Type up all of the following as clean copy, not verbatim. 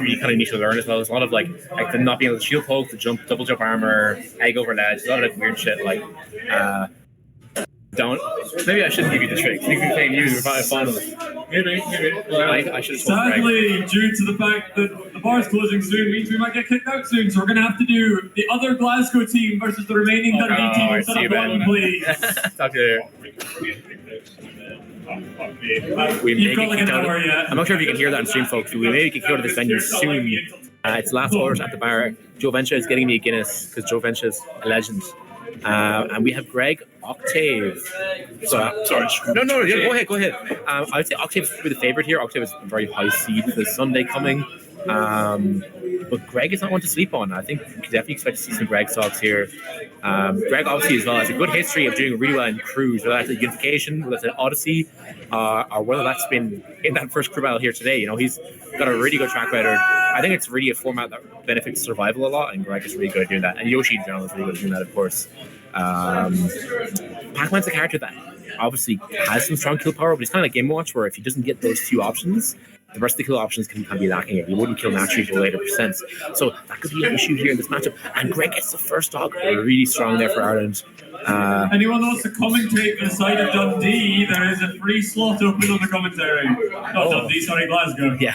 really kind of need to learn as well. There's a lot of like the not being able to shield poke, the jump, double jump armor, egg over ledge, a lot of like weird shit. Like, don't. Maybe I shouldn't give you the trick. You can claim you were finalists. Maybe. Well, I should have told Sadly, due to the fact that the bar's closing soon, means we might get kicked out soon. So we're gonna have to do the other Glasgow team versus the remaining Dundee team instead of one, please. Talk to you later. You've got like an hour yet. I'm not sure if you can hear that on stream, folks. We maybe can go to this venue soon. It's last orders at the bar. Joe Venture is getting me a Guinness because Joe Venture is a legend. And we have Greg Octave. So, sorry. No, go ahead. I would say Octave would be the favorite here. Octave is a very high seed for the Sunday coming. But Greg is not one to sleep on. I think we can definitely expect to see some Greg stocks here. Greg obviously as well has a good history of doing really well in crews, whether that's a Unification, whether that's an Odyssey, or whether that's been in that first crew battle here today. You know, he's got a really good track record. I think it's really a format that benefits survival a lot, and Greg is really good at doing that. And Yoshi in general is really good at doing that, of course. Pac-Man's a character that obviously has some strong kill power, but it's kind of like Game Watch, where if he doesn't get those two options, the rest of the kill options can kind of be lacking it. He wouldn't kill naturally for later percents. So that could be an issue here in this matchup. And Greg gets the first dog really strong there for Ireland. Anyone wants to commentate for the side of Dundee, there is a free slot open on the commentary. Not Dundee, sorry, Glasgow. Yeah.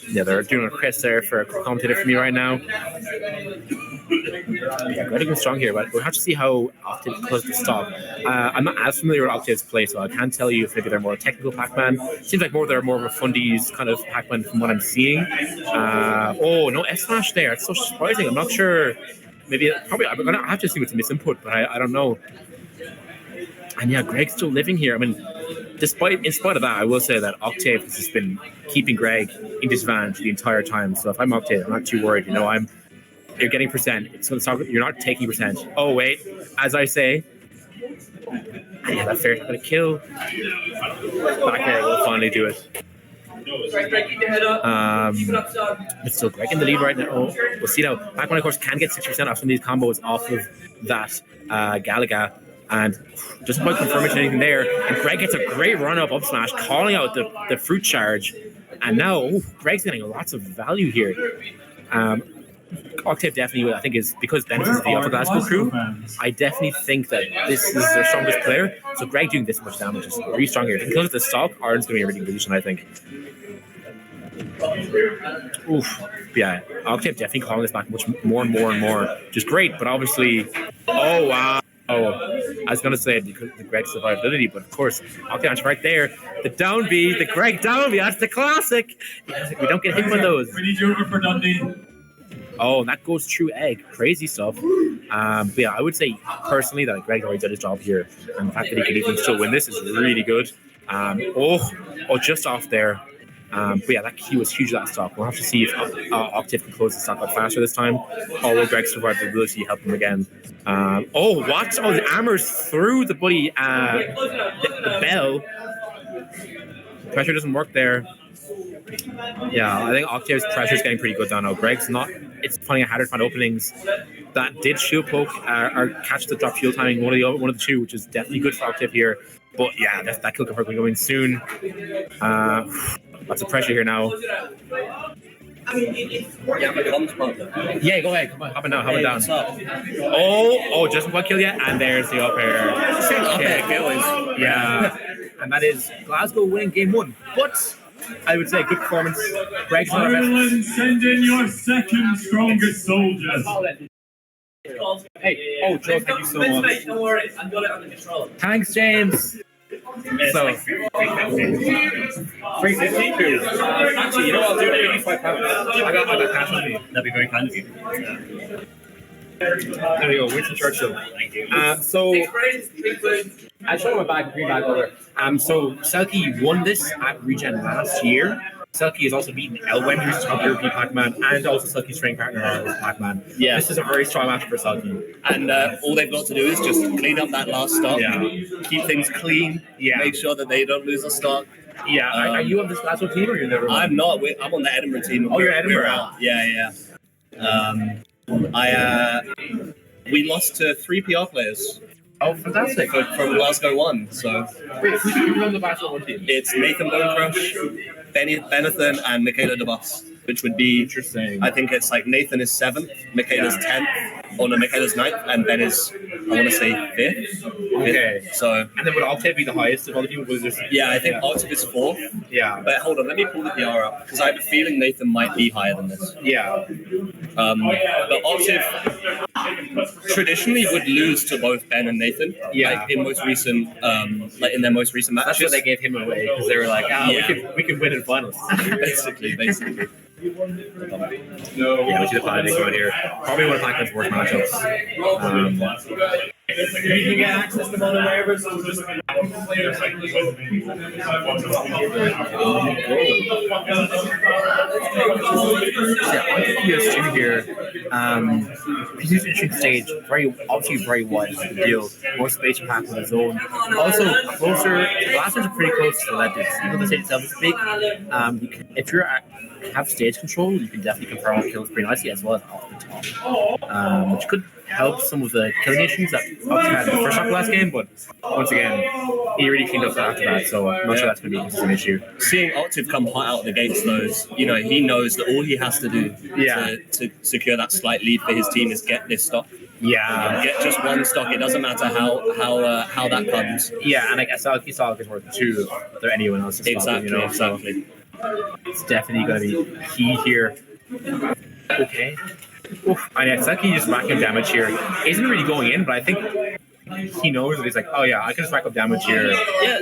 Yeah, they're doing a request there for a commentator for me right now. Yeah, Greg is strong here, but we'll have to see how Octave closes the stock. I'm not as familiar with Octave's play, so I can't tell you if maybe they're more technical Pac-Man. Seems like they're more of a fundies kind of Pac-Man from what I'm seeing. No F-Smash there. It's so surprising. I'm not sure. Maybe probably I'm gonna have to see what's misinput, but I don't know. And yeah, Greg's still living here. I mean, in spite of that, I will say that Octave has just been keeping Greg in disadvantage the entire time. So if I'm Octave, I'm not too worried. You know, you're getting percent. You're not taking percent. Oh wait, as I say, and yeah, that fair's not gonna kill. Back air will finally do it. But still Greg in the lead right now. We'll see now. Pac-Man, of course, can get 60% off some of these combos off of that Galaga, and just about confirming anything there. And Greg gets a great run up smash, calling out the fruit charge. And now Greg's getting lots of value here. Octave definitely, I think, is because Dennis is the Upper Glasgow crew. I definitely think that this is their strongest player. So Greg doing this much damage is really strong here. Because of the stock, Ireland's going to be a really good position, I think. Oof. Yeah, Octave definitely calling this back much more and more, which is great. But obviously, oh wow. I was going to say because the Greg survivability, but of course, Octave right there. The down B, the Greg down B, that's the classic. We don't get hit by those. We need you over for Dundee. Oh, and that goes through egg. Crazy stuff. But yeah, I would say personally that Greg already did his job here. And the fact that he could even still win this is really good. Just off there. But yeah, that key was huge that stock. We'll have to see if Octave can close the stock out faster this time. Or will Greg's survivability help him again? What? Oh, the armor's through the buddy, the bell. Pressure doesn't work there. Yeah, I think Octave's pressure is getting pretty good down now. Greg's not. It's finding it harder to find openings. That did shield poke or catch the drop shield timing, one of the two, which is definitely good for Octave here. But yeah, that kill confirm going soon. Lots of pressure here now. Yeah, go ahead. Come on, hop it down. Oh, just one kill yet, and there's the up air. Yeah, and that is Glasgow winning game 1. But I would say good performance. Greg's not our Ireland, send in your second strongest soldiers. Hey, Joe, thank you so much. Don't worry, I've got it under control. Thanks, James. So, 350. Actually, you know what I'll do? £85. I got cash on me. That'd be very kind of you. There we go, Winston Churchill. Thank you. I show my bag, green bag over. So Selkie won this at Regen last year. Selkie has also beaten Elwen, who's the top European Pac-Man, and also Selkie's training partner, Pac-Man. Yeah. This is a very strong match for Selkie. And all they've got to do is just clean up that last stock, keep things clean, make sure that they don't lose the stock. Yeah, are you on this Glasgow team or you're never on? I'm not. I'm on the Edinburgh team. Oh, you're Edinburgh? Out. Yeah. We lost to 3 PR players. Oh, fantastic. From Glasgow 1, so... Wait, who's on the Glasgow 1 team? It's Nathan Bonecrush, Benethan, and Michaela DeBoss. which would be Interesting. I think it's like Nathan is 7th, Michaela's 10th, or no, Michaela's 9th, and Ben is, I want to say, 5th. Okay. So, And then would Octave be the highest of all the people? Was this? yeah, I think Octave is 4th. Yeah. But hold on, let me pull the PR up, because I have a feeling Nathan might be higher than this. Yeah. But Octave traditionally would lose to both Ben and Nathan. Yeah. Like in most recent, like in their most recent matches. That's why they gave him away, because they were like, we can win in finals. basically. Yeah, we should have planned to go in here. Probably one of Pac-Man's worst matchups. You can get access to them wherever, so just players like Yeah, on to PS2 here. He's an interesting stage. Obviously very wide is the deal. More space for Pac on his own. Also closer. The blasters are pretty close to the legends. Even though the stage itself is big, if you have stage control, you can definitely confirm kills pretty nicely as well as off the top, which could help some of the killing issues that Octave had in the first half of last game. But once again, he really cleaned up after that, so I'm not sure that's going to be an issue. Seeing Octave come hot out of the gates, those, he knows that all he has to do to secure that slight lead for his team is get this stock. Yeah, get just one stock. It doesn't matter how that comes. Yeah, and I guess Salk is worth 2 if there anyone else. Exactly. So it's definitely going to be key here. Okay. Oof. I know Saki just racking damage here. Isn't really going in, but I think he knows that he's like, oh yeah, I can just rack up damage here,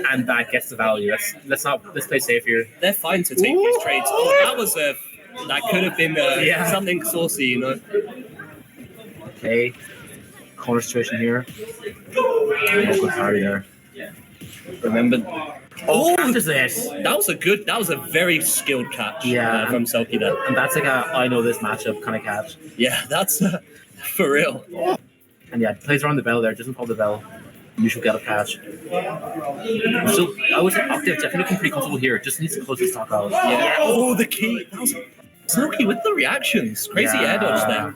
and that gets the value. Let's play safe here. They're fine to take these trades. Oh, that could have been something saucy, Okay, corner situation here. Good parry there. Remember. That was a very skilled catch from Selkie there. And that's like a I know this matchup kind of catch. Yeah, that's for real. And yeah, plays around the bell there, doesn't pull the bell. Usual get a catch. So I would say Octave definitely looking pretty comfortable here. Just needs to close his stock out. Yeah. Oh, the key. That was Selkie with the reactions. Crazy air dodge there.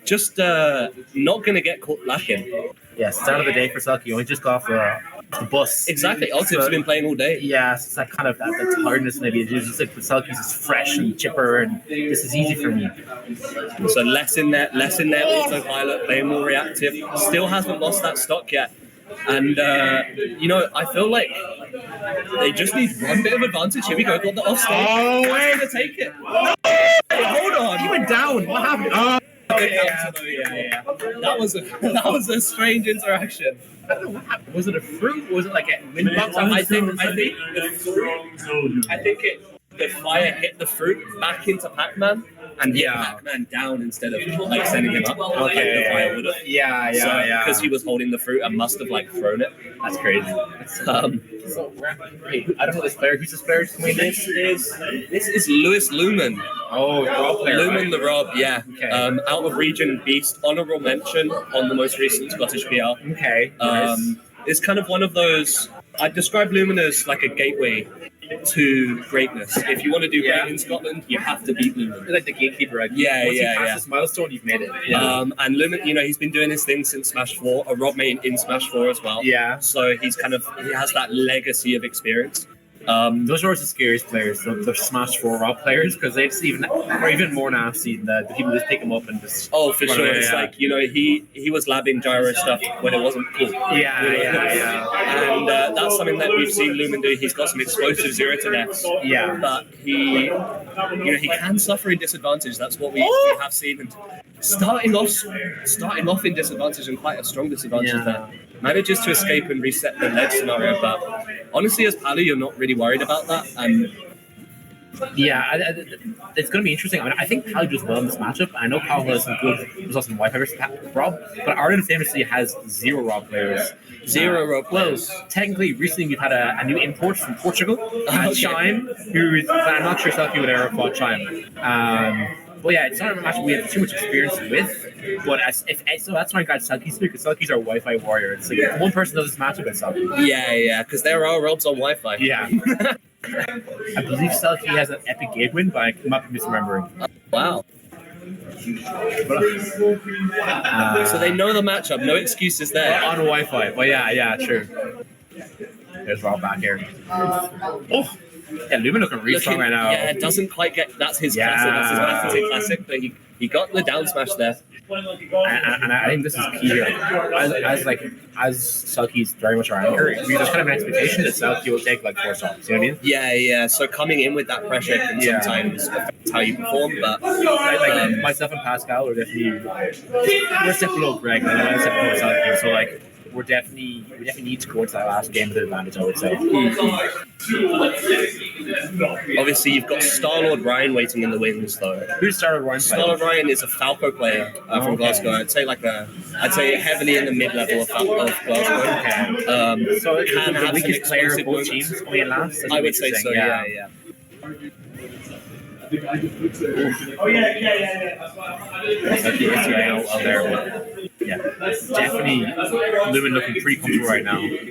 Just not going to get caught lacking. Yeah, start of the day for Selkie. He just got off the bus. Exactly. Octave's been playing all day. Yeah, so it's like kind of that tiredness maybe. It's just like with Selkie's is fresh and chipper, and this is easy for me. So less in there, autopilot, playing more reactive. Still hasn't lost that stock yet. And, I feel like they just need one bit of advantage. Here we go, got the offstage. Oh, way to take it. No! Hold on. He went down. What happened? Oh, yeah. That was a strange interaction. I don't know what happened. Was it a fruit? Was it like a wind box? I think the fire hit the fruit back into Pac-Man and hit Pac-Man down instead of like sending him up. Okay. The fire would have. Yeah. Because he was holding the fruit and must have like thrown it. That's crazy. So wait, I don't know this player. Who's this player? This is Lewis Lumen. Oh, Rob player. Lumen the Rob, yeah. Okay. Out of region beast, honorable mention on the most recent Scottish PR. Okay. Nice. It's kind of one of those. I'd describe Lumen as like a gateway to greatness. If you want to do great in Scotland, you have to beat Lumen. Like the gatekeeper, right? Once you pass this milestone, you've made it. Yeah. And Lumen, he's been doing his thing since Smash 4. A Rob main in Smash 4 as well. Yeah. So he has that legacy of experience. Those are always the scariest players, the Smash 4 Rob players, because they're even more nasty than the people who just pick them up and just. Oh, for sure. It's like he was labbing gyro stuff when it wasn't cool. Yeah. And that's something that we've seen Lumen do. He's got some explosive 0 to deaths. Yeah. But he can suffer in disadvantage. That's what we have seen. And starting off in disadvantage and quite a strong disadvantage there. Manages to escape and reset the ledge scenario, but honestly, as Palu, you're not really worried about that. And it's going to be interesting. I mean, I think Palu does well in this matchup. I know Palu has some good results in Wi-Fi versus Rob, but Ireland famously has 0 Rob players. 0 Rob players. Well, technically, recently we've had a new import from Portugal, Chime, but I'm not sure Selkie would ever fought Chime. Well, yeah, it's not a match we have too much experience with, but so that's why I got Selkie's because Selkie's our Wi-Fi warrior. It's like one person does this matchup with Selkie. Yeah, because there are Robs on Wi-Fi. Yeah. I believe Selkie has an epic game win, but I might be misremembering. Wow. So they know the matchup, no excuses there. On Wi-Fi, well, yeah, true. There's Rob back here. Oh, Yeah, Lumen looking really strong right now. Yeah, doesn't quite get. That's his classic. That's his Master classic. But he got the down smash there. And I think this is key here. As Selkie's very much our anchor, there's kind of an expectation that Selkie will take like 4 stocks. You know what I mean? Yeah. So coming in with that pressure can sometimes affect how you perform. But myself and Pascal are definitely we're step below Greg, and I'm step below Selkie. So like we definitely need to go into that last game with an advantage, I would say. Obviously, you've got Star-Lord Ryan waiting in the wings, though. Who's Star-Lord Ryan? Star-Lord Ryan is a Falco player from Glasgow. I'd say heavily in the mid-level of Glasgow. So it can the have weakest some player of explosive both moments. teams playing last. I would say so. Yeah. Out there, but yeah, definitely Lumen looking pretty comfortable right now. You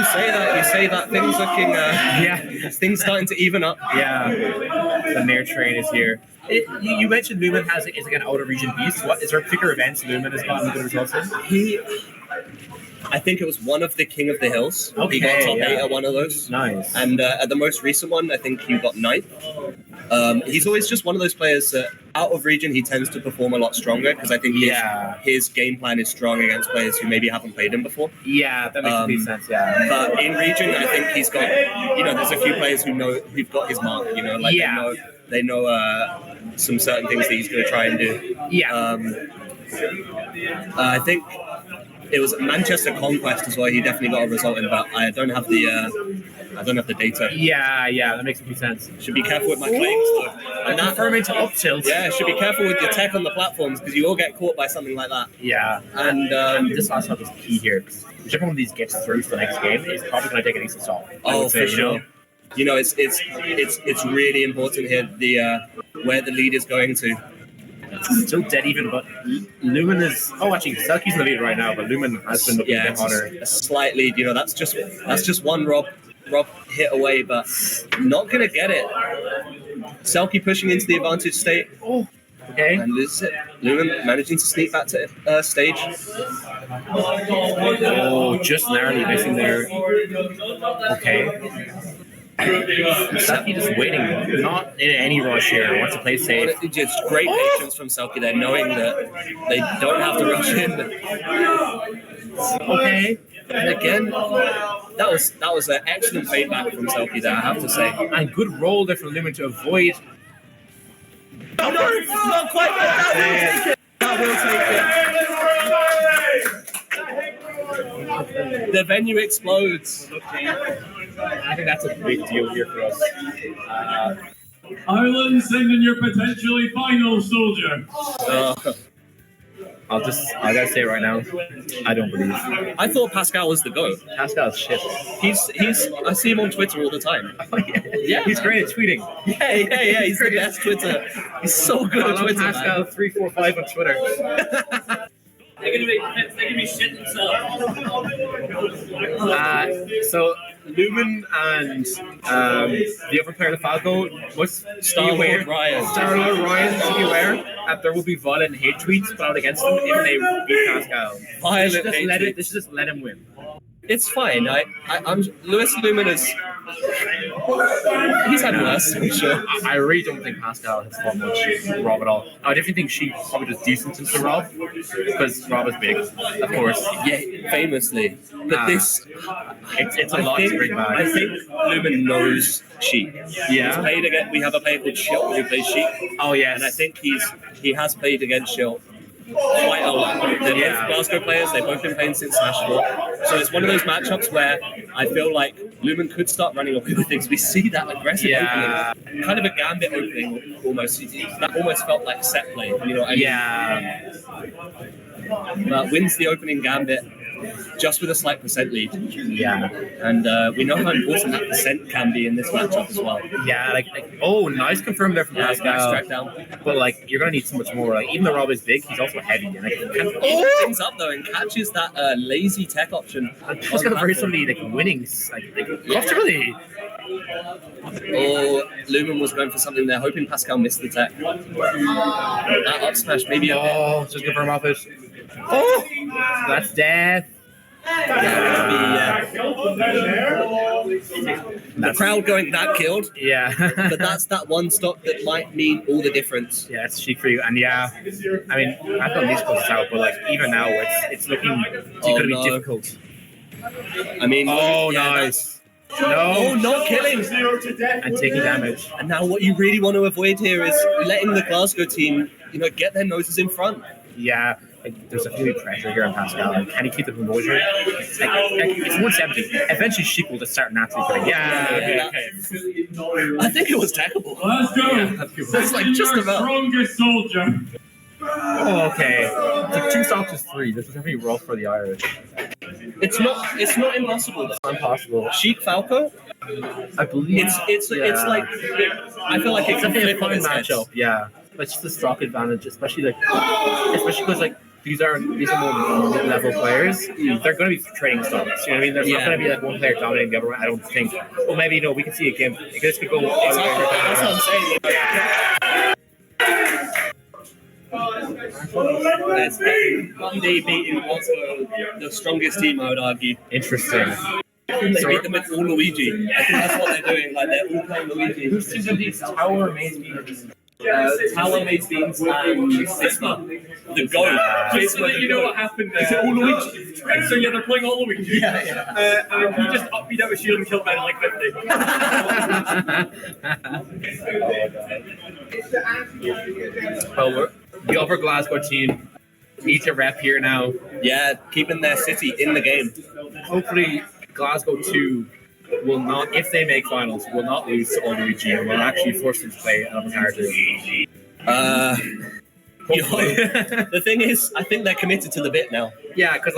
say that things looking things starting to even up. Yeah, the Nair train is here. You mentioned Lumen is like an out of region beast. What is there particular events Lumen has gotten good results in? I think it was one of the King of the Hills. Okay, he got top 8 at one of those. Nice. And at the most recent one, I think he got 9th. He's always just one of those players that out of region he tends to perform a lot stronger because I think his game plan is strong against players who maybe haven't played him before. Yeah, that makes complete sense. Yeah. But in region, I think he's got there's a few players who've got his mark. They know some certain things that he's going to try and do. Yeah. I think it was Manchester Conquest as well. He definitely got a result in, but I don't have the data. Yeah, that makes complete sense. Should be careful with my claims though. And that confirming to up tilt. Yeah, should be careful with your tech on the platforms because you will get caught by something like that. Yeah, and this last stop is key here because whichever one of these gets through to the next game is probably going to take a decent stop. For sure. It's really important here where the lead is going to. It's still dead even, but Lumen is. Oh, actually, Selkie's in the lead right now, but Lumen has been looking a bit hotter. A slight lead. That's just one Rob hit away, but not gonna get it. Selkie pushing into the advantage state. Oh, okay. And this is it. Lumen managing to sneak back to stage. Oh, just narrowly missing there. Okay. Selkie just waiting, not in any rush here. Wants to play safe. Just great patience from Selkie there, knowing that they don't have to rush in. Okay. And again, that was an excellent feedback from Selkie there, I have to say. And good roll there from Lumen to avoid. No, not quite. That will take it. The venue explodes. I think that's a big deal here for us. Ireland sending your potentially final soldier. I gotta say right now, I don't believe. I thought Pascal was the GOAT. Pascal's shit. I see him on Twitter all the time. Yeah, he's great at tweeting. Yeah. He's the best Twitter. He's so good at Twitter. Pascal 345 on Twitter. They're gonna be shit themselves. So Lumen and the other player, the Falco, what's Star-Lord Ryan. Star-Lord Ryan, to be aware that there will be violent hate tweets put out against them if they beat Pascal. They should just let him win. It's fine. I'm Lewis Lumen is. He's had worse, I'm sure. I really don't think Pascal has fought much Rob at all. I definitely think she probably does decent to Rob because Rob is big, of course. Yeah, famously. But it's a lot to bring back. I think Lumen knows Sheik. Yeah. We have a player called Schilt who plays Sheik. Oh yeah, and I think he has played against Schilt quite a lot. They're both Glasgow players. They've both been playing since Smash 4. So it's one of those matchups where I feel like Lumen could start running away with things. We see that aggressive opening, kind of a gambit opening almost. That almost felt like set play. You know what I mean? Yeah. But wins the opening gambit just with a slight percent lead. Yeah. And we know how important that percent can be in this matchup as well. Yeah, nice confirm there from Pascal. Nice down. But you're gonna need so much more. Even though Rob is big, he's also heavy. And he things up though and catches that lazy tech option. And Pascal's got very suddenly winnings. Comfortably. Oh, Lumen was going for something there, hoping Pascal missed the tech. That up smash maybe a bit. Just confirm off it. Oh, that's death. The crowd going that killed, Yeah. but that's that one stock that might mean all the difference. Yeah, it's cheap for you. And yeah, I mean, I've got these closes out, but like even now, it's looking going to be difficult. I mean, nice. No, not killing. And taking damage. And now what you really want to avoid here is letting the Glasgow team, get their noses in front. Yeah, like, there's a few pressure here on Pascal. Like, can he keep the composure? It's 170. Eventually, Sheik will just start naturally going, I think it was tackable. Let's go. That's like just about. Strongest soldier. Oh, okay. It's like 2 stocks is 3. This is going to be rough for the Irish. It's not impossible. It's impossible. Sheik Falco. I believe it's like I feel like it's definitely a fun matchup. Yeah, but it's just the stock advantage, especially because like these are more mid-level players. They're going to be trading stocks. You know what I mean? There's not going to be like one player dominating the other one. I don't think. Well, maybe we can see a game. This could go. Exactly. That's what I'm saying. One day beating also the strongest team, I would argue. Interesting. They beat them with all Luigi. I think that's what they're doing. Like they're all playing Luigi. Who's team these Tower Maze Beans? Tower Maze Beans and Fisma. The goal. Just so that you know what happened there. Is it all Luigi? So yeah, they're playing all Luigi. Yeah. And he just beat out a shield and killed Ben like 50. Well, the upper Glasgow team needs a rep here now. Yeah, keeping their city in the game. Hopefully, Glasgow 2 will not, if they make finals, will not lose to Luigi and will actually force them to play another character. The thing is, I think they're committed to the bit now. Yeah, because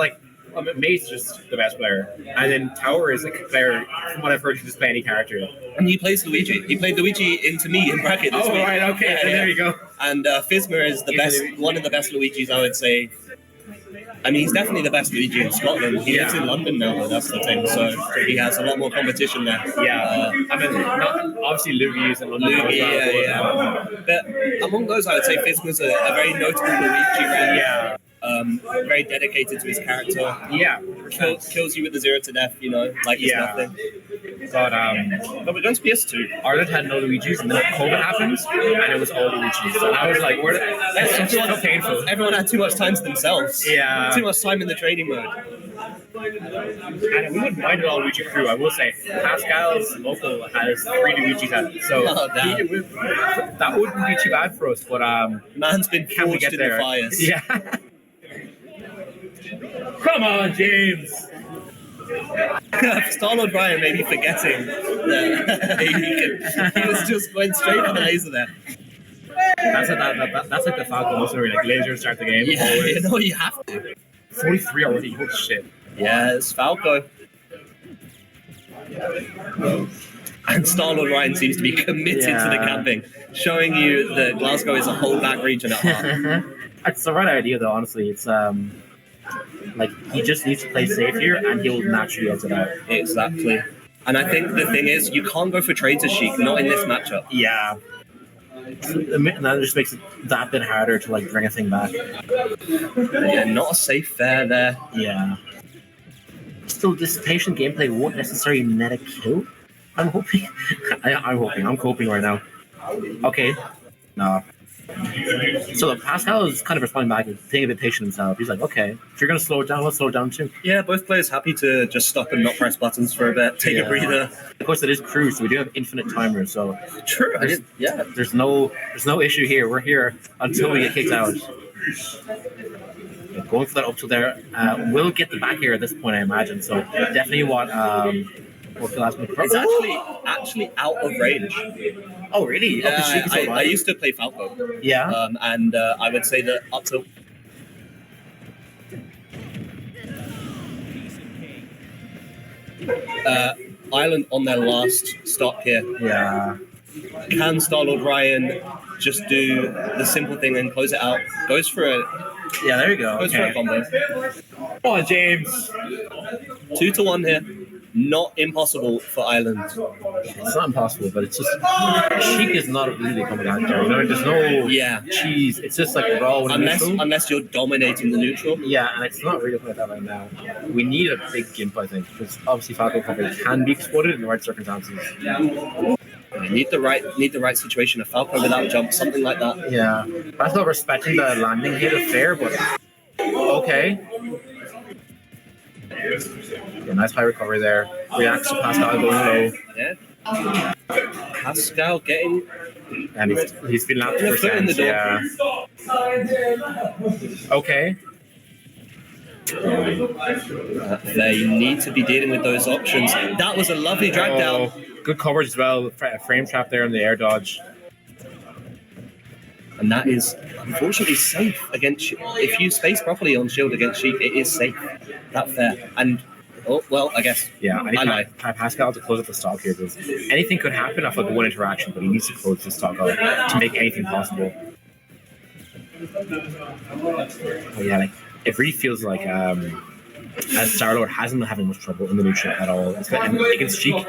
Mace is just the best player, and then Tower is a player. From what I've heard, can just play any character. And he plays Luigi. He played Luigi into me in bracket this week. Right, okay, Yeah. There you go. And Fisma is the best, one of the best Luigis, I would say. I mean, he's definitely the best Luigi in Scotland. He lives in London now, that's the thing. So he has a lot more competition there. Yeah, I mean, obviously Luigi is in London. But among those, I would say Fisma's a very notable Luigi player. Yeah. Very dedicated to his character. Yeah. Kills you with the 0 to death, like it's nothing. But we're going to PS2. Ireland had no Luigis, and then COVID happened, and it was all Luigis. So I was like, that's so painful. Everyone had too much time to themselves. Yeah. Too much time in the training mode. And we wouldn't mind an all Luigi crew, I will say. Pascal's local has 3 Luigis at it. So that wouldn't be too bad for us, but man's been forged in the fires. Yeah. Come on, James. Star-Lord Brian may be forgetting that he was just going straight for the laser there. That's like the Falcon story, like laser start the game. Yeah, you have to. 43 already, holy shit. Yeah, it's Falco. And Star-Lord Ryan seems to be committed to the camping, showing you that Glasgow is a holdback region at heart. It's the right idea, though, honestly. It's he just needs to play safe here, and he'll naturally exit out. Exactly. And I think the thing is, you can't go for trades as Sheik, not in this matchup. Yeah. And that just makes it that bit harder to bring a thing back. Yeah, not a safe fair there. Yeah. Still, this patient gameplay won't necessarily net a kill. I'm hoping. I'm coping right now. Okay. No. So Pascal is kind of responding back and being a bit patient himself. He's like, okay, if you're going to slow it down, let's slow it down too. Yeah, both players happy to just stop and not press buttons for a bit, take a breather. Of course, it is crew, so we do have infinite timers. So true. There's no issue here. We're here until we get kicked out. Going for that up to there. We'll get the back air at this point, I imagine. So definitely what it's actually out of range. Oh, really? Yeah, I used to play Falco. Yeah. And I would say that up to... Ireland on their last stop here. Yeah. Can Star-Lord Ryan just do the simple thing and close it out? Goes for a... Yeah, there you go. Goes for a combo. Come on, James. 2-1 here. not impossible for Ireland. It's not impossible, but it's just Sheik is not really coming out there. You know, there's no cheese. It's just like raw and neutral. Unless you're dominating the neutral. Yeah, and it's not really like that right now. We need a big gimp, I think, because obviously Falco Puppet can be exploited in the right circumstances. Need the right situation. A Falco without jump, something like that. Yeah, that's not respecting the landing hit of fair, but okay. Yeah, nice high recovery there. Reacts to Pascal going low. Yeah. Pascal getting, and he's been lapped for cents. Yeah. Okay. They need to be dealing with those options. That was a lovely drag down. Good coverage as well. Frame trap there in the air dodge. And that is unfortunately safe against. If you space properly on shield against Sheik, it is safe. That's fair. And I guess. Yeah, I need Pascal to close up the stock here because anything could happen off like one interaction, but he needs to close the stock out to make anything possible. Oh, yeah, like it really feels like as Star-Lord hasn't been having much trouble in the neutral at all. And against Sheik,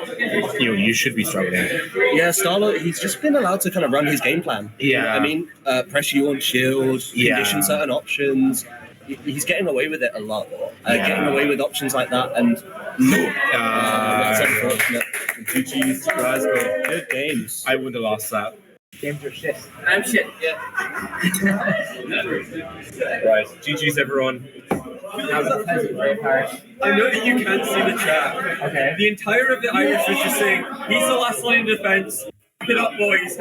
you should be struggling. Yeah, Star-Lord, he's just been allowed to kind of run his game plan. Yeah. You know what I mean, pressure you on shield, condition certain options. He's getting away with it a lot. Getting away with options like that, and that's unfortunate. GG's Glasgow. Good games. I wouldn't have lost that. Games are shit. I'm shit, yeah. Right. GG's everyone. That was a pleasant Braveheart. I know that you can't see the chat. Okay. The entire of the Irish was just saying, he's the last line of defense. Get up, boys.